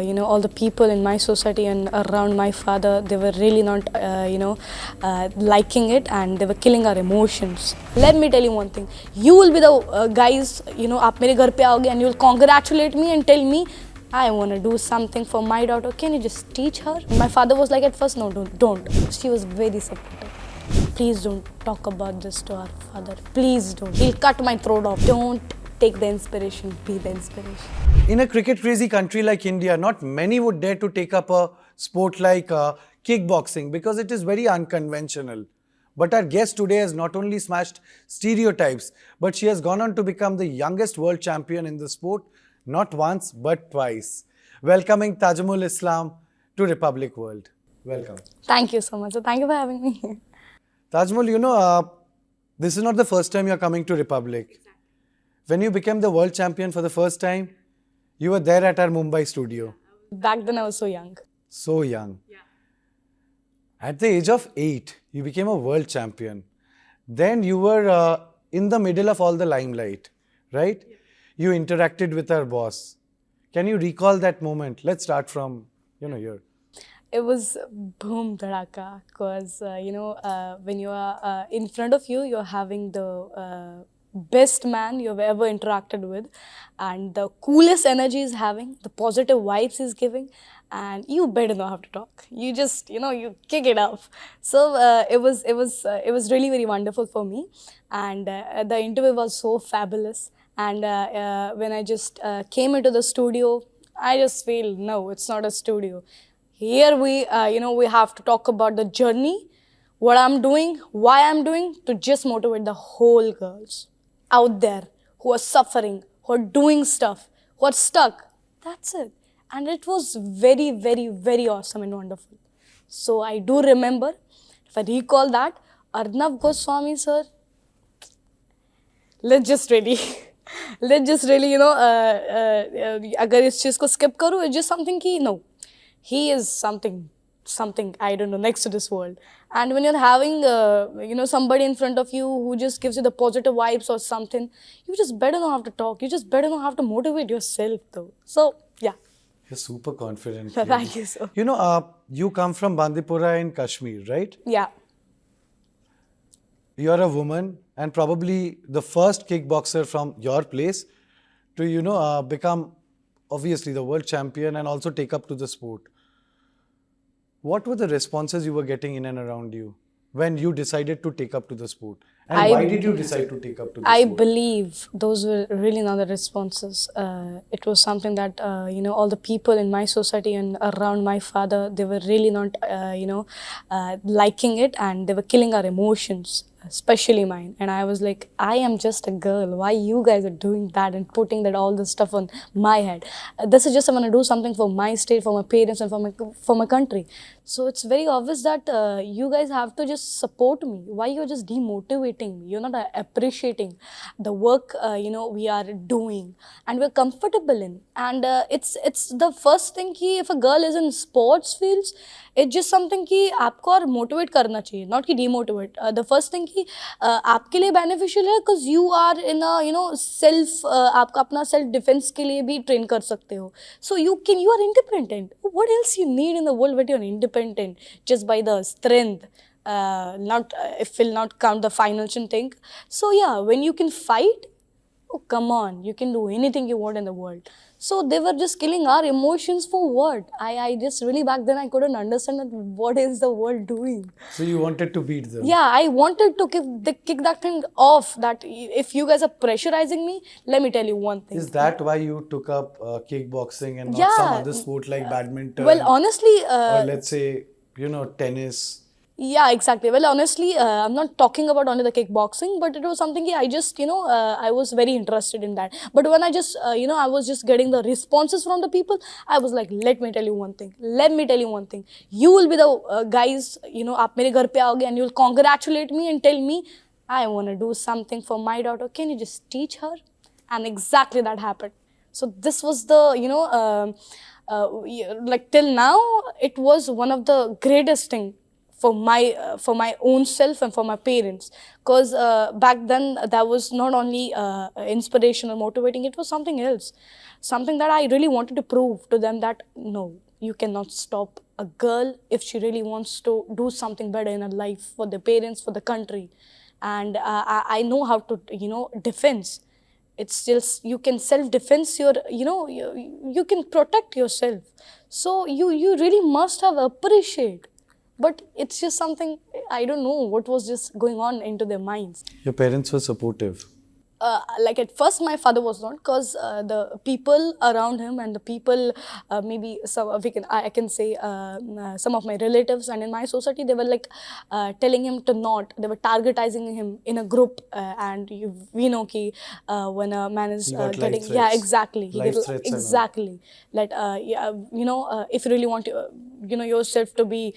All the people in my society and around my father, they were really not, liking it, and they were killing our emotions. Let me tell you one thing. You will be the guys, आप मेरे घर पे आओगे and you will congratulate me and tell me, I want to do something for my daughter. Can you just teach her? My father was like at first, no, don't. She was very supportive. Please don't talk about this to our father. Please don't. He'll cut my throat off. Don't take the inspiration. Be the inspiration. In a cricket crazy country like India, not many would dare to take up a sport like kickboxing because it is very unconventional. But our guest today has not only smashed stereotypes, but she has gone on to become the youngest world champion in the sport, not once but twice. Welcoming Tajamul Islam to Republic World. Welcome. Thank you so much. So thank you for having me. Tajamul, this is not the first time you're coming to Republic. When you became the world champion for the first time, you were there at our Mumbai studio. Back then I was so young. So young. Yeah. At the age of 8, you became a world champion. Then you were in the middle of all the limelight, right? Yeah. You interacted with our boss. Can you recall that moment? Let's start from, here. It was boom dharaka because, when you are in front of you, you're having the best man you've ever interacted with, and the coolest energy he's having, the positive vibes he's giving, and you better know how to talk. You just, you kick it off. So it was really very wonderful for me, and the interview was so fabulous. And when I just came into the studio, I just feel, no, it's not a studio. Here we have to talk about the journey, what I'm doing, why I'm doing, to just motivate the whole girls out there who are suffering, who are doing stuff, who are stuck. That's it. And it was very, very, very awesome and wonderful. So I do remember, if I recall that, Arnab Goswami sir, let's just really, अगर इस चीज़ को skip करूँ, it's just something कि, no, he is something, I don't know, next to this world. And when you're having, somebody in front of you who just gives you the positive vibes or something, you just better know how to talk. You just better know how to motivate yourself though. So, yeah. You're super confident. Thank you, sir. You come from Bandipora in Kashmir, right? Yeah. You're a woman and probably the first kickboxer from your place to, become obviously the world champion and also take up to the sport. What were the responses you were getting in and around you when you decided to take up to the sport? And why did you decide to take up to the sport? I believe those were really not the responses. It was something that, all the people in my society and around my father, they were really not, liking it, and they were killing our emotions, especially mine. And I was like, I am just a girl. Why you guys are doing that and putting all this stuff on my head? This is just, I want to do something for my state, for my parents, and for my country. So it's very obvious that you guys have to just support me. Why you're just demotivating me? You're not appreciating the work, we are doing and we're comfortable in. And it's the first thing कि if a girl is in sports fields, it's just something कि आपको और motivate करना चाहिए, not कि demotivate. The first thing कि आपके लिए beneficial है because you are in a, self, आपका अपना self defense के लिए भी train कर सकते हो. So you are independent. What else you need in the world when you're independent? Just by the strength. If we'll not count the financial thing. So yeah, when you can fight, oh come on, you can do anything you want in the world. So they were just killing our emotions for what? I just really back then I couldn't understand that what is the world doing. So you wanted to beat them? Yeah, I wanted to kick that thing off, that if you guys are pressurizing me, let me tell you one thing. Is that why you took up kickboxing and not some other sport like badminton? Well, honestly... or let's say, tennis? Yeah, exactly. Well, honestly, I'm not talking about only the kickboxing, but it was something I just, I was very interested in that. But when I just, I was just getting the responses from the people, I was like, let me tell you one thing. You will be the guys, आप मेरे घर पे आओगे and you'll congratulate me and tell me, I want to do something for my daughter. Can you just teach her? And exactly that happened. So this was the, like till now, it was one of the greatest things for my own self and for my parents. Because back then that was not only inspirational, motivating, it was something else, something that I really wanted to prove to them that no, you cannot stop a girl if she really wants to do something better in her life for the parents, for the country. And I know how to, defense. It's still, you can self-defense your, you can protect yourself. So you really must have appreciate. But it's just something, I don't know what was just going on into their minds. Your parents were supportive. Like at first my father was not, because the people around him and the people, maybe some I can say some of my relatives and in my society, they were like telling him to not. They were targeting him in a group, and we know ki when a man is getting, yeah, exactly, he gets, exactly, like yeah, if you really want to, yourself to be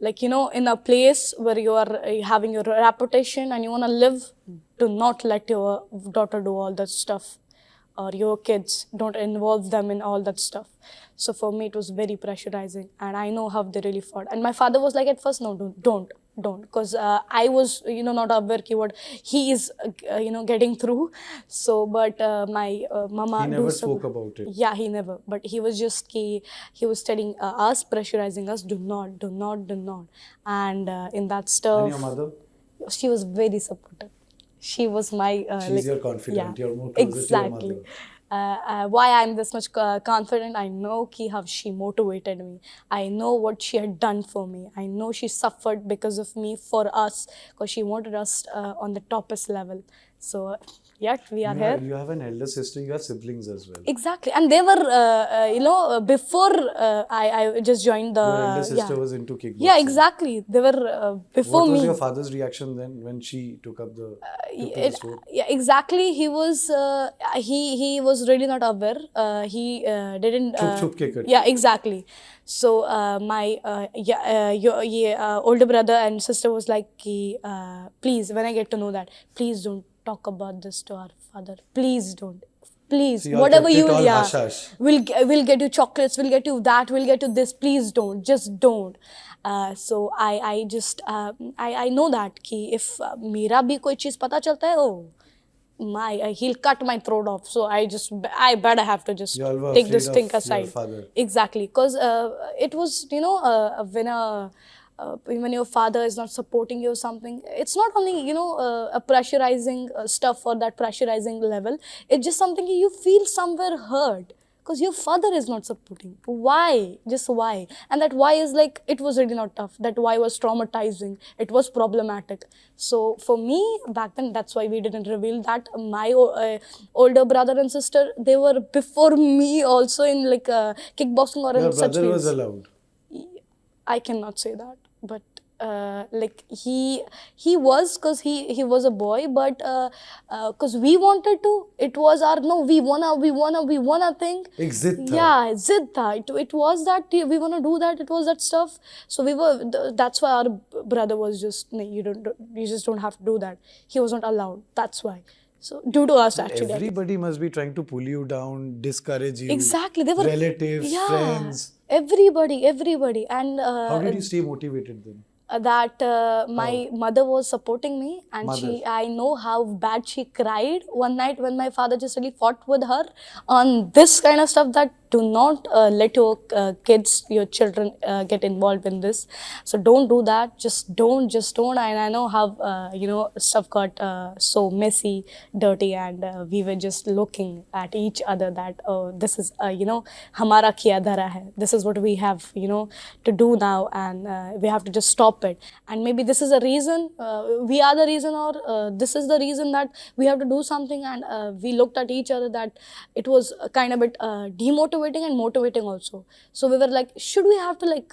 like, in a place where you are having your reputation and you want to live, do not let your daughter do all that stuff, or your kids, don't involve them in all that stuff. So for me, it was very pressurizing, and I know how they really fought. And my father was like, at first, no, don't, because I was, not aware what he is, getting through. So, but my mama, he never spoke about it. Yeah, he never. But he was just he was telling us, pressurizing us, do not. And in that stuff. And your mother? She was very supportive. She was my... She's your confidant. Yeah, you're more closer exactly. to your mother. Why I'm this much confident, I know how she motivated me. I know what she had done for me. I know she suffered because of me, for us, because she wanted us on the toppest level. So, yet we are here. You have an elder sister, you have siblings as well. Exactly. And they were, before I just joined the... Your elder sister was into kickboxing. Yeah, exactly. They were before me. What was your father's reaction then when she took up the sport? Yeah, exactly. He was he was really not aware. He didn't... Chup ke kar. Yeah, exactly. So my older brother and sister was like, please, when I get to know that, please don't talk about this to our father. Please don't. Please, so whatever you, we'll get you chocolates, we'll get you that, we'll get you this. Please don't, just don't. So I just I know that ki if mera bhi koi cheez pata chalta hai, oh, he'll cut my throat off. So I better have to just take this thing aside. Exactly, because it was, when your father is not supporting you or something, it's not only, a pressurizing stuff or that pressurizing level. It's just something you feel somewhere hurt because your father is not supporting. Why? Just why? And that why is like, it was really not tough. That why was traumatizing. It was problematic. So for me, back then, that's why we didn't reveal that. My older brother and sister, they were before me also in like kickboxing or in such fields. Your brother was allowed? I cannot say that. But like he was, because he was a boy, but because we wanted to, it was our we wanna thing. Zid tha. Yeah, zid tha. It was that we wanna do that. It was that stuff. So we were. That's why our brother was just, you just don't have to do that. He was not allowed. That's why. So due to us, actually. Everybody must be trying to pull you down, discourage you. Exactly. They were relatives, friends. Everybody. And how did you stay motivated then? That my mother was supporting me, and I know how bad she cried one night when my father just really fought with her on this kind of stuff, that do not let your kids, your children get involved in this. So don't do that. Just don't. And I know how, stuff got so messy, dirty, and we were just looking at each other that, oh, this is, hamara kiya dhara hai. This is what we have, to do now, and we have to just stop it. And maybe this is a reason, we are the reason, or this is the reason that we have to do something. And we looked at each other that it was kind of a bit demotivating and motivating also. So we were like, should we have to like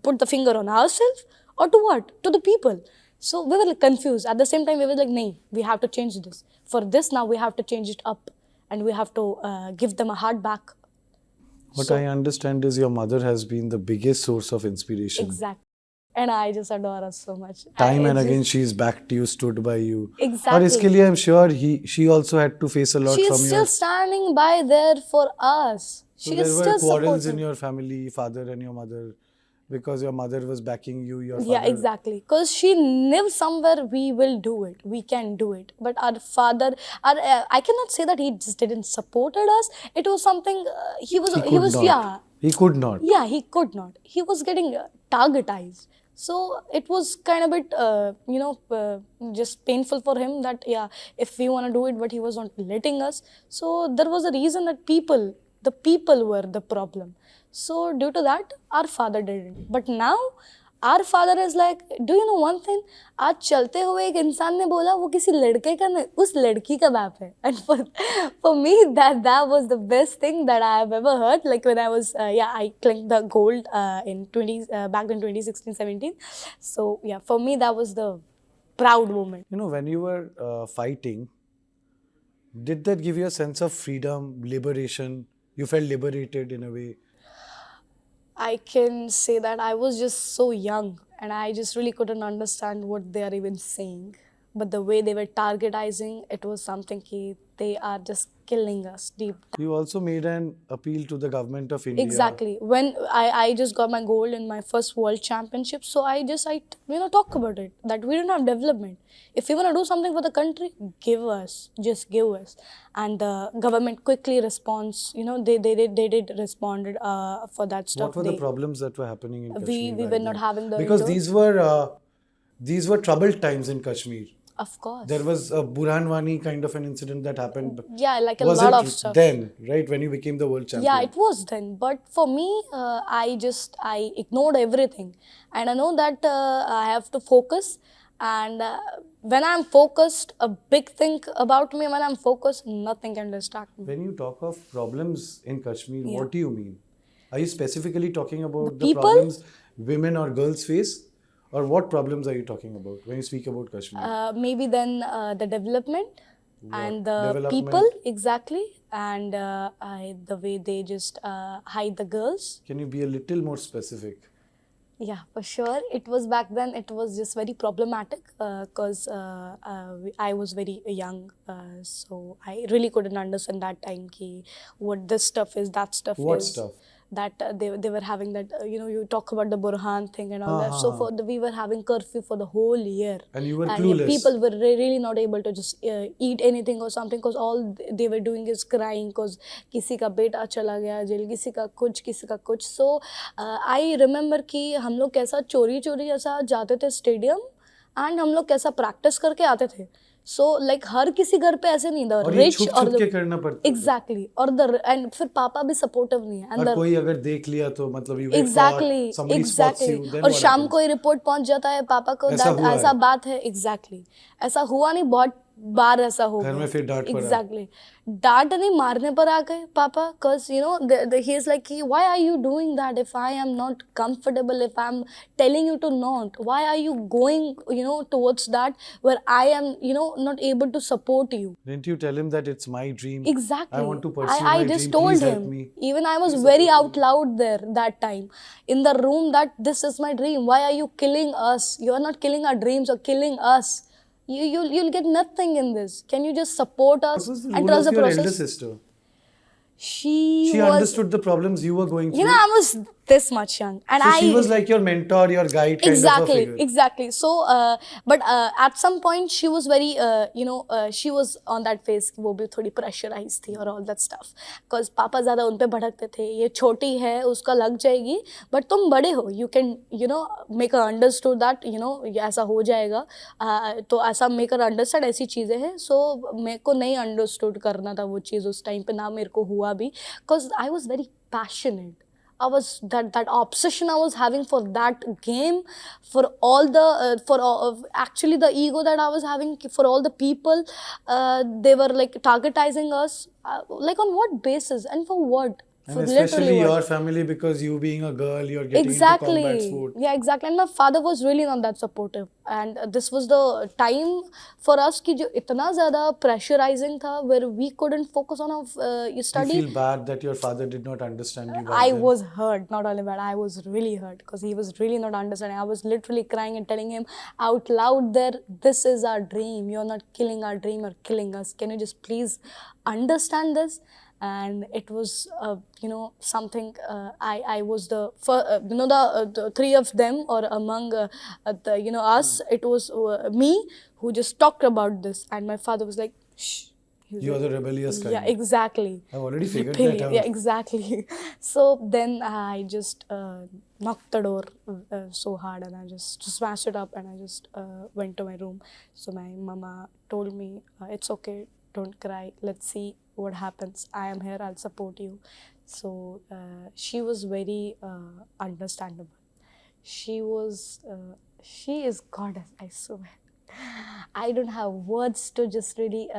put the finger on ourselves, or to what? To the people. So we were like confused. At the same time, we were like, nay, we have to change this. For this now, we have to change it up, and we have to give them a heart back. What I understand is your mother has been the biggest source of inspiration. Exactly. And I just adore her so much. Time and again, she's backed you, stood by you. Exactly. And iske liye, I'm sure she also had to face a lot from you. She's still standing by there for us. So there were quarrels in your family, father and your mother. Because your mother was backing you, your father. Yeah, exactly. Because she knew somewhere we will do it, we can do it. But our father, I cannot say that he just didn't supported us. It was something He could not. yeah, He could not. yeah, he could not. He was getting targetized. So it was kind of bit, just painful for him that, yeah, if we want to do it, but he was not letting us. So there was a reason that the people were the problem. So due to that, our father didn't. But now, our father is like, do you know one thing? आज चलते हुए एक इंसान ने बोला वो किसी लड़के का नहीं, उस लड़की का बाप है. And for me that was the best thing that I have ever heard. Like when I was I claimed the gold back in 2016-17. So yeah, for me that was the proud moment. You know, when you were fighting, did that give you a sense of freedom, liberation? You felt liberated in a way? I can say that I was just so young and I just really couldn't understand what they are even saying. But the way they were targetizing, it was something they are just killing us deep down. You also made an appeal to the government of India. Exactly. When I just got my gold in my first world championship, so I talk about it, that we don't have development. If we want to do something for the country, just give us. And the government quickly responds, they did responded for that stuff. What were the problems that were happening in Kashmir? We were not having the... Because these were troubled times in Kashmir. Of course. There was a Burhanwani kind of an incident that happened. Yeah, like a was lot it of stuff. Then, right, when you became the world champion? Yeah, it was then. But for me, I ignored everything. And I know that I have to focus. And when I'm focused, a big thing about me, when I'm focused, nothing can distract me. When you talk of problems in Kashmir, Yeah. what do you mean? Are you specifically talking about The the people? problems women or girls face? Or what problems are you talking about when you speak about Kashmir? Maybe then the development and the Development? people, exactly. And the way they just hide the girls. Can you be a little more specific? Yeah, for sure. It was back then, it was just very problematic because I was very young. So I really couldn't understand that time what this stuff is, that stuff What is. stuff? That they were having that, you talk about the Burhan thing and all that. So we were having curfew for the whole year. And you were clueless. People were really not able to just eat anything or something because all they were doing is crying because किसी का बेटा चला गया jail, किसी का कुछ. So I remember कि हम लोग कैसा चोरी ऐसा जाते थे स्टेडियम and हम लोग कैसा प्रैक्टिस करके आते थे. So like हर किसी घर पे ऐसे नहीं था, rich और के करना पड़ता exactly और and फिर पापा भी supportive नहीं है. और कोई अगर देख लिया तो मतलब you exactly और शाम को ही रिपोर्ट पहुंच जाता है पापा को, ऐसा बात है. exactly ऐसा हुआ नहीं, बहुत बार ऐसा हो गया. घर में फिर डांट पड़ा. exactly डांट नहीं, मारने पर आ गए पापा cause he is like why are you doing that if I am not comfortable, if I am telling you to not, why are you going towards that where I am not able to support you. Didn't you tell him that it's my dream? Exactly. I want to pursue I my just dream. told Please him. help me. Even I was very out loud there that time in the room that this is my dream. Why are you killing us? You are not killing our dreams or killing us. You'll get nothing in this. Can you just support us and trust the process? What was your elder sister? She understood the problems you were going through. I was this much young, and so she was like your mentor, your guide, kind of a figure. Exactly. So, but at some point she was very, she was on that phase कि वो भी थोड़ी pressurized थी और all that stuff. Because पापा ज़्यादा उन पे भड़कते थे. ये छोटी है, उसका लग जाएगी. But तुम बड़े हो, you can, make her understood that, ऐसा हो जाएगा. तो ऐसा make her understand ऐसी चीज़ें हैं. So मेरे को नहीं understood करना था वो चीज़ उस time पे, ना मेरे को हुआ भी. Because I was very passionate. I was that obsession I was having for that game, for all the actually the ego that I was having for all the people. They were like targeting us, like on what basis and for what? And especially your family, because you being a girl, you're getting into combat sport. Yeah, exactly. And my father was really not that supportive. And this was the time for us कि जो इतना ज़्यादा pressurizing था, where we couldn't focus on our study. You feel bad that your father did not understand you. I was hurt, not only bad, I was really hurt because he was really not understanding. I was literally crying and telling him out loud there, this is our dream. You're not killing our dream or killing us. Can you just please understand this? and it was something. I was the first, the three of them, or among us, it was me who just talked about this, and my father was like, shh. He was You are like, the rebellious kind. yeah, exactly. I've already figured that Rebellion. out. Yeah, exactly. So then I just knocked the door so hard, and I just smashed it up, and I just went to my room. So my mama told me, it's okay, don't cry, let's see what happens. I am here, I'll support you. So she was very understandable. She is goddess, I swear. I don't have words to just really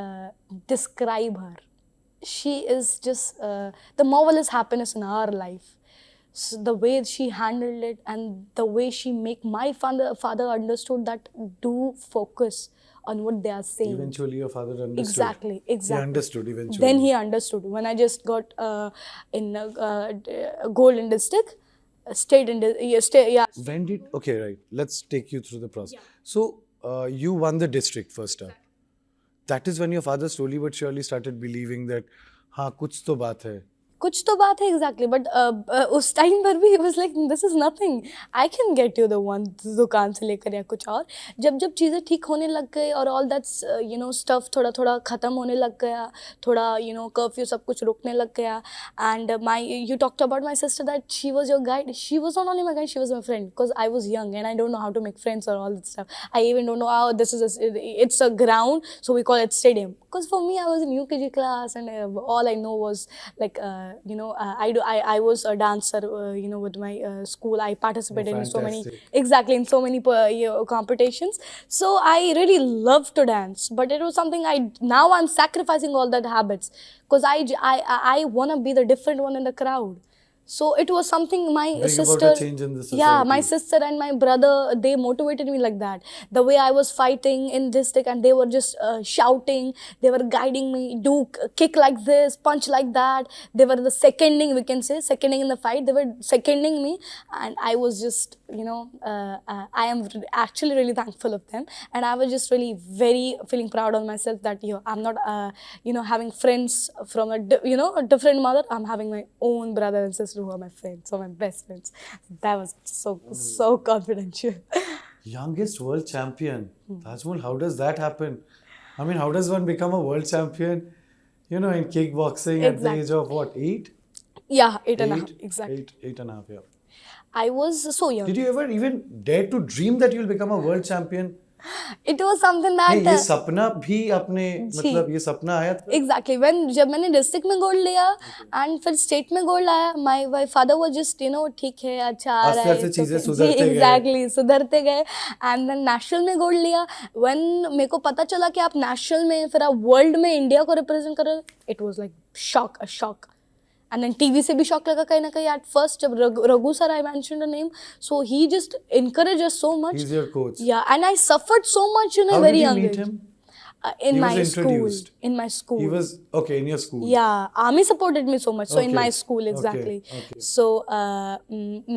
describe her. She is just the marvelous happiness in our life. So the way she handled it, and the way she make my father understood that do focus on what they are saying. Eventually, your father understood. Exactly. He understood eventually. Then he understood. When I just got in gold in district, state in When did, okay, right, let's take you through the process. So, you won the district first up. That is when your father slowly but surely started believing that, हाँ कुछ तो बात है. कुछ तो बात है exactly but उस टाइम पर भी was like this is nothing I can get you the one दुकान से लेकर या कुछ और जब जब चीज़ें ठीक होने लग गई और ऑल दैट्स स्टफ थोड़ा थोड़ा ख़त्म होने लग गया थोड़ा कर्फ्यू सब कुछ रुकने लग गया and my you talked about my sister that she was your guide she was not only my guide she was my friend because I was young and I don't know how to make friends और all that stuff I even don't know how this is it's a ground so we call it stadium because for me I was in UKG class and all I know was like I was a dancer with my school. I participated in so many competitions, so I really love to dance, but it was something now I'm sacrificing all that habits because I want to be the different one in the crowd. So it was something my Bring sister, about a change in the society. yeah, my sister and my brother, they motivated me like that. The way I was fighting in district, and they were just shouting, they were guiding me, do kick like this, punch like that. They were the seconding, we can say, seconding in the fight. They were seconding me, and I was just, I am actually really thankful of them, and I was just really very feeling proud of myself that I'm not, having friends from a different mother. I'm having my own brother and sister who are my friends, so my best friends. That was so confidential. Youngest world champion. Tajamul, how does that happen? I mean, how does one become a world champion, in kickboxing at the age of what, 8? Yeah, 8.5, exactly. 8.5, yeah. I was so young. Did you ever even dare to dream that you'll become a world champion? It was something that नहीं, ये सपना भी अपने मतलब ये सपना आया था exactly when जब मैंने डिस्ट्रिक्ट में गोल्ड लिया एंड फिर स्टेट में गोल्ड आया माय फादर वाज जस्ट ठीक है अच्छा आ रहा है चीजें सुधरते गए एग्जैक्टली सुधरते गए एंड देन नेशनल में गोल्ड लिया व्हेन मेरे को पता चला कि आप नेशनल में फिर आप वर्ल्ड में इंडिया को रिप्रेजेंट कर रहे हो it was like shock and then TV से भी शॉक लगा कहीं ना कहीं at first जब Raghu sir I mentioned a name so he just encouraged us so much. He's your coach. Yeah, and I suffered so much in a very young age. How did you meet him? In my school. He was okay in your school. Yeah, army supported me so much. So in my school, exactly. Okay. So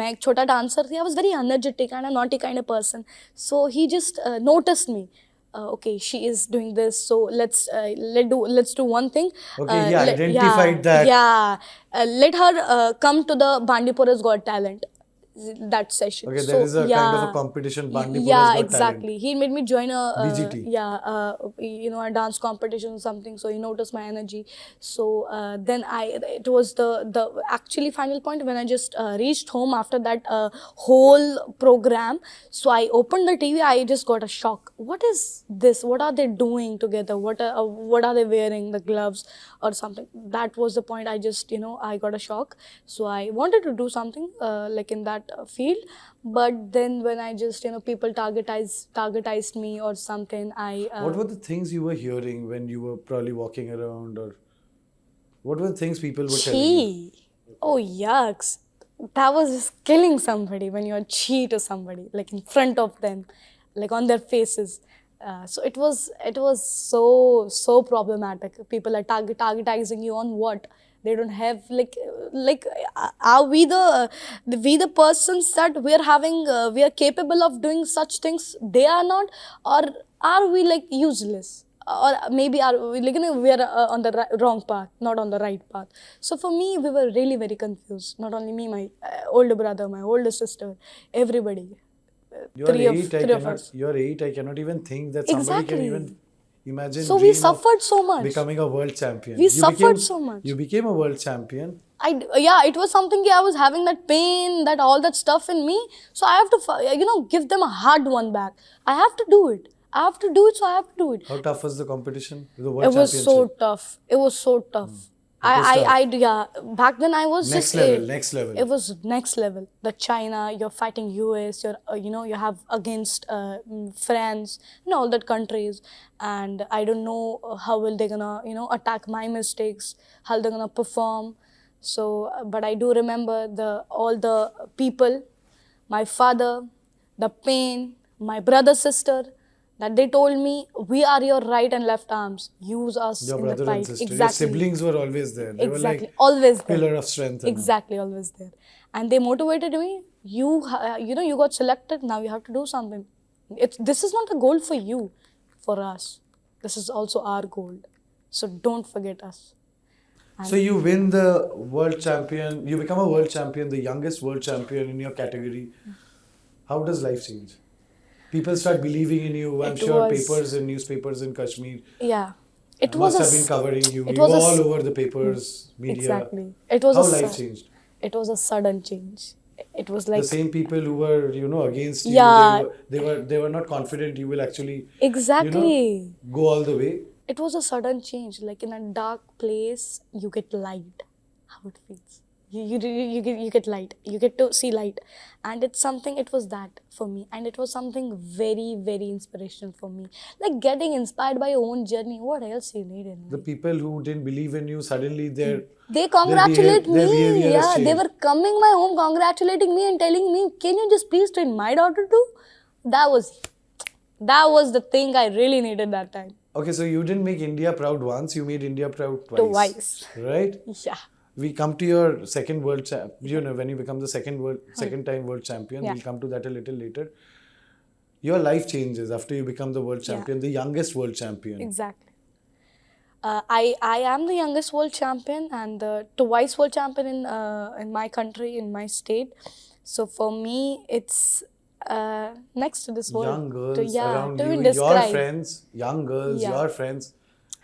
मैं एक छोटा dancer थी. I was very energetic and a naughty kind of person. So he just noticed me. Okay, she is doing this, so let's do one thing. Okay, he identified that. Yeah, let her come to the Bandipura's Got Talent. That session. Okay, there is a kind of a competition. Bandipura's yeah, Got exactly. Talent. He made me join a BGT. a dance competition or something. So he noticed my energy. So then it was the actually final point when I just reached home after that whole program. So I opened the TV. I just got a shock. What is this? What are they doing together? What are they wearing? The gloves or something? That was the point. I just I got a shock. So I wanted to do something like in that field, but then when I just people targetized me or something, what were the things you were hearing when you were probably walking around, or what were the things people were telling you? Oh yucks, that was just killing somebody when you cheat to somebody like in front of them, like on their faces. So it was so problematic. People are targetizing you on what? They don't have like are we the persons that we are capable of doing such things? They are not, or are we like useless? or maybe we are on the wrong path, not on the right path. So for me, we were really very confused. Not only me, my older brother, my older sister, everybody. You're Three of eight, I three of cannot, us. you're eight, I cannot even think that somebody can even Exactly. imagine, So we dream of suffered so much. becoming a world champion. We suffered so much. You became a world champion. It was something. I was having that pain, that all that stuff in me. So I have to, give them a hard one back. I have to do it. I have to do it. So I have to do it. How tough was the competition? The It world was championship? so tough. It was so tough. Yeah. Back then I was Next just level, next level. It was next level. The China, you're fighting US, you have against France, all that countries, and I don't know how will they gonna, attack my mistakes, how they're gonna perform. So, but I do remember all the people, my father, the pain, my brother, sister, that they told me, we are your right and left arms. Use us Your in the brother fight. and sister. Exactly. Your siblings were always there. They were like Always there. pillar of strength. Exactly, always there. And they motivated me. You got selected. Now you have to do something. This is not a goal for you, for us. This is also our goal. So don't forget us. So you win the world champion. You become a world champion, the youngest world champion in your category. How does life change? People start believing in you. I'm sure papers and newspapers in Kashmir must have been covering you. You were all over the papers, media. Exactly. It was how life changed. It was a sudden change. It was like the same people who were against you. Yeah. They were not confident you will actually exactly go all the way. It was a sudden change. Like in a dark place, you get light. How it feels. You get light. You get to see light, and it's something. It was that for me, and it was something very, very inspirational for me. Like getting inspired by your own journey. What else you need in The life? people who didn't believe in you, suddenly They congratulate their me. behavior has Yeah, they changed. were coming my home, congratulating me and telling me, "Can you just please train my daughter too?" That was the thing I really needed that time. Okay, so you didn't make India proud once, you made India proud twice. Twice. Right? Yeah. We come to your second world champ. When you become the second time world champion, Yeah. we'll come to that a little later. Your life changes after you become the world champion, the youngest world champion. Exactly. I am the youngest world champion and the twice world champion in my country, in my state. So for me, it's next to this world. Young girls around to you, even your describe. friends, young girls, Yeah. your friends,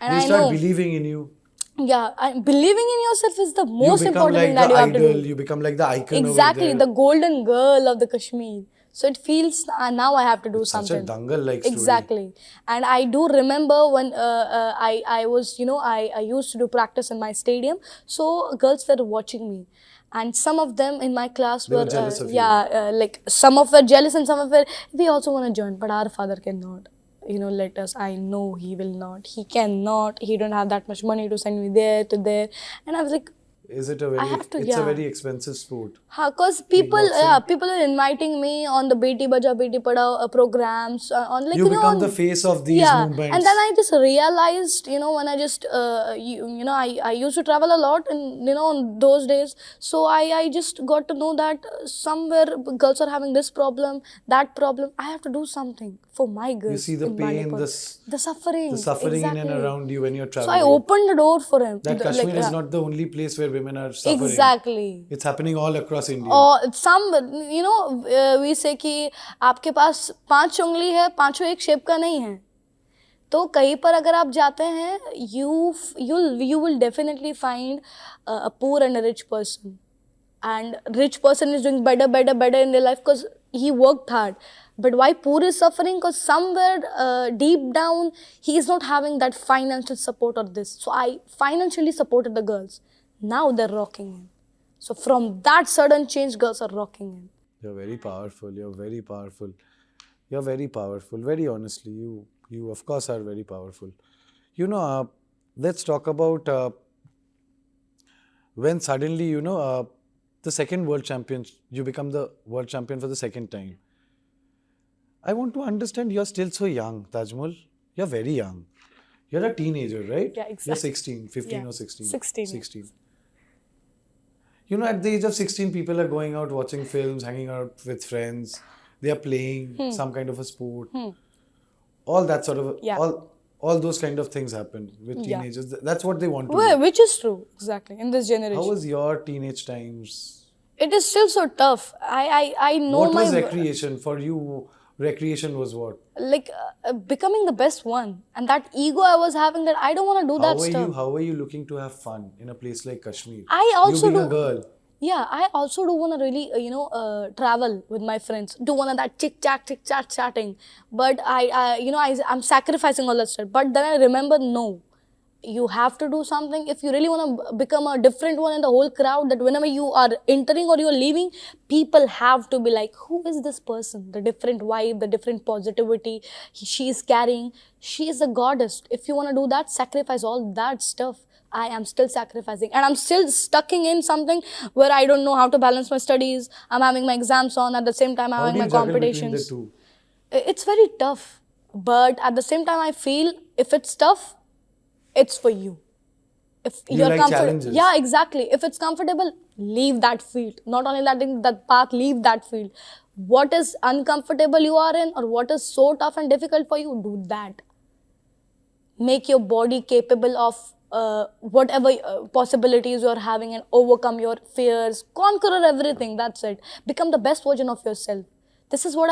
And they I start know. believing in you. Yeah, believing in yourself is the most You become important like thing that the you have to idol. do. You become like the icon Exactly, over the there. golden girl of the Kashmir. So it feels now I have to do Such a something. dangal-like story. Exactly, and I do remember when I was I used to do practice in my stadium. So girls were watching me, and some of them in my class They were jealous of you. like some of were jealous and some of were we also want to join, but our father cannot. Let us. I know he will not. He cannot. He don't have that much money to send me there to there, and I was like. Is it a very? It's a very expensive sport. Because people are inviting me on the Beti Bachao Beti Padhao programs on like You become on, the face of these movements. And then I just realized when I just I used to travel a lot in on those days, so I just got to know that somewhere girls are having this problem, that problem. I have to do something for my girls. You see the in pain, Manipur. The suffering in and exactly. around you when you're So traveling. I opened the door for him. That Kashmir is not the only place where women are suffering. Exactly. It's happening all across India. और some we say कि आपके पास 5 उंगली है, पांचों एक shape का नहीं है. तो कहीं पर अगर आप जाते हैं, you will definitely find a poor and a rich person. And rich person is doing better in their life because he worked hard. But why poor is suffering? Because somewhere deep down, he is not having that financial support or this. So I financially supported the girls. Now they're rocking in. So from that sudden change, girls are rocking in. You're very powerful. You're very powerful. You're very powerful. Very honestly, you of course are very powerful. Let's talk about when suddenly the second world champion, you become the world champion for the second time. I want to understand, you're still so young, Tajamul. You're very young. You're a teenager, right? Yeah, exactly. You're 16, 15 or 16. 16. 16. At the age of 16, people are going out watching films, hanging out with friends. They are playing some kind of a sport. All that sort of, all those kind of things happen with Yeah. teenagers. That's what they want to Well, do. which is true, exactly, in this generation. How was your teenage times? It is still so tough. I know What my was recreation for you? Recreation was what? like becoming the best one, and that ego I was having, that I don't want to do that stuff. How are you looking to have fun in a place like Kashmir? I also you being do. a girl. Yeah, I also do want to really, travel with my friends. Do want that chick chat chatting. But I'm sacrificing all that stuff. But then I remember, no, you have to do something. If you really want to become a different one in the whole crowd, that whenever you are entering or you are leaving, people have to be like, who is this person? The different vibe, the different positivity she is carrying. She is a goddess. If you want to do that, sacrifice all that stuff. I am still sacrificing, and I'm still stuck in something where I don't know how to balance my studies. I'm having my exams on, at the same time I'm How do having you my juggle between the competitions. two? It's very tough, but at the same time I feel if it's tough, it's for you. If You you're like comfortable, challenges. yeah, exactly. If it's comfortable, leave that field. Not only that path, leave that field. What is uncomfortable you are in, or what is so tough and difficult for you, do that. Make your body capable of whatever possibilities you're having, and overcome your fears, conquer everything. That's it. Become the best version of yourself. This is what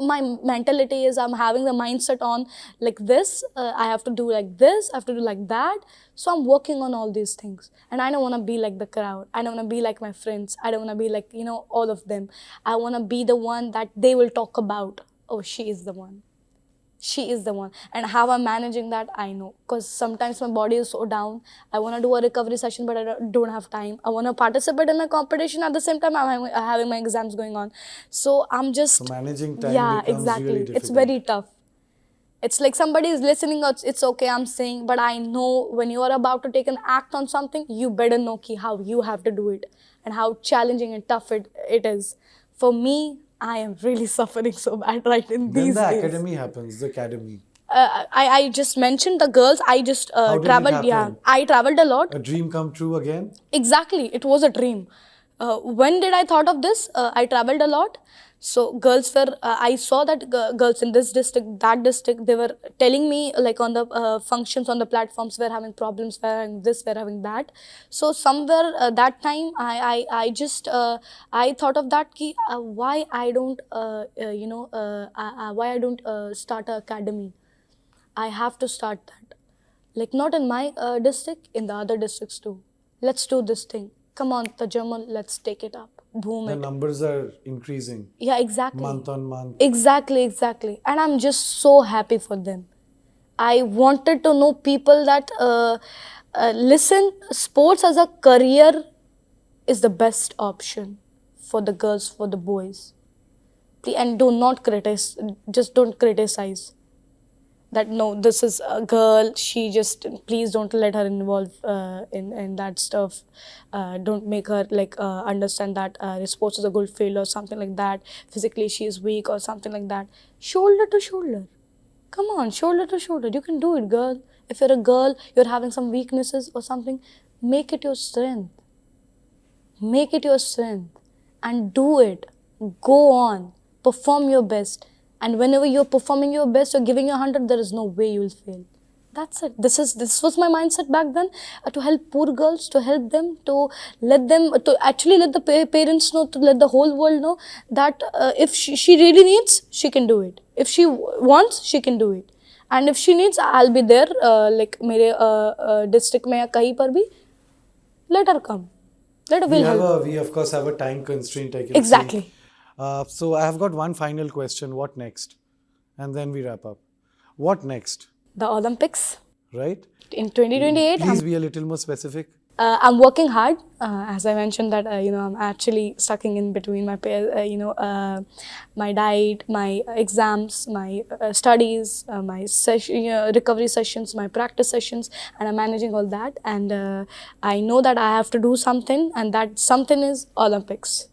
my mentality is. I'm having the mindset on like this. I have to do like this, I have to do like that. So I'm working on all these things. And I don't want to be like the crowd. I don't want to be like my friends. I don't want to be like, all of them. I want to be the one that they will talk about. Oh, she is the one. She is the one. And how I'm managing that, I know. Because sometimes my body is so down. I want to do a recovery session, but I don't have time. I want to participate in a competition. At the same time, I'm having my exams going on. So I'm just... So managing time yeah, becomes exactly. really difficult. It's very tough. It's like somebody is listening, it's okay, I'm saying, but I know when you are about to take an act on something, you better know how you have to do it and how challenging and tough it is. For me, I am really suffering so bad right in Then these the days. academy happens, the academy. I just mentioned the girls. I just How did it traveled. Yeah, happen? I traveled a lot. A dream come true again? Exactly, it was a dream. When did I thought of this? I traveled a lot. So girls were, I saw that girls in this district, that district, they were telling me like on the functions, on the platforms, we're having problems, we're having this, we're having that. So somewhere that time, I just, I thought of that, why I don't, why I don't start an academy. I have to start that. Like not in my district, in the other districts too. Let's do this thing. Come on, Tajamul, let's take it up. Boom The it. numbers are increasing. Yeah, exactly. Month on month. Exactly. And I'm just so happy for them. I wanted to know people that, listen, sports as a career is the best option for the girls, for the boys. And do not criticize, just don't criticize. That no, this is a girl, she just, please don't let her involve in that stuff. Don't make her like understand that sports is a good field or something like that. Physically she is weak or something like that. Shoulder to shoulder. Come on, shoulder to shoulder. You can do it, girl. If you're a girl, you're having some weaknesses or something, make it your strength. Make it your strength and do it. Go on. Perform your best. And whenever you're performing your best, you're giving your 100, there is no way you'll fail. That's it. This was my mindset back then, to help poor girls, to help them, to actually let the parents know, to let the whole world know that if she really needs, she can do it. If she wants, she can do it. And if she needs, I'll be there, like mere district mein ya kahin par bhi. Let her come. Let her will help. We of course have a time constraint, I can Exactly. see. So I have got one final question. What next? And then we wrap up. What next? The Olympics Right? in 2028. Please be a little more specific. I'm working hard. As I mentioned that, I'm actually sucking in between my, my diet, my exams, my studies, my recovery sessions, my practice sessions, and I'm managing all that. And I know that I have to do something, and that something is Olympics.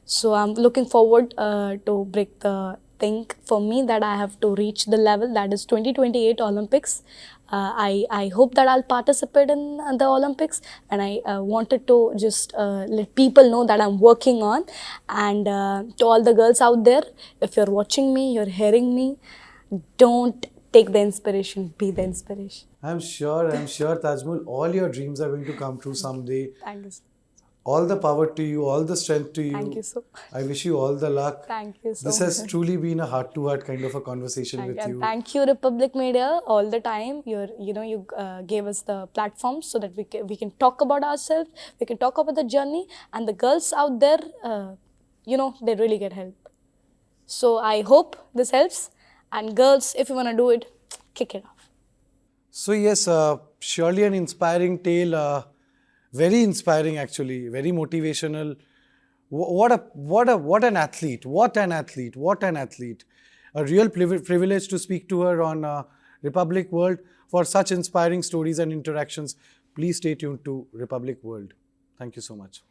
So I'm looking forward to break the thing for me that I have to reach the level that is 2028 Olympics. I hope that I'll participate in the Olympics, and I wanted to just let people know that I'm working on. And to all the girls out there, if you're watching me, you're hearing me, don't take the inspiration, be the inspiration. I'm sure, Tajmul, all your dreams are going to come true someday. Thank you. All the power to you, all the strength to you. Thank you so much. I wish you all the luck. Thank you so This much. has truly been a heart-to-heart kind of a conversation with And you. thank you, Republic Media, all the time. You gave us the platform so that we can talk about ourselves, we can talk about the journey, and the girls out there, they really get help. So I hope this helps. And girls, if you want to do it, kick it off. So yes, surely an inspiring tale. Very inspiring, actually. Very motivational. What an athlete! What an athlete! What an athlete! A real privilege to speak to her on Republic World. For such inspiring stories and interactions, please stay tuned to Republic World. Thank you so much.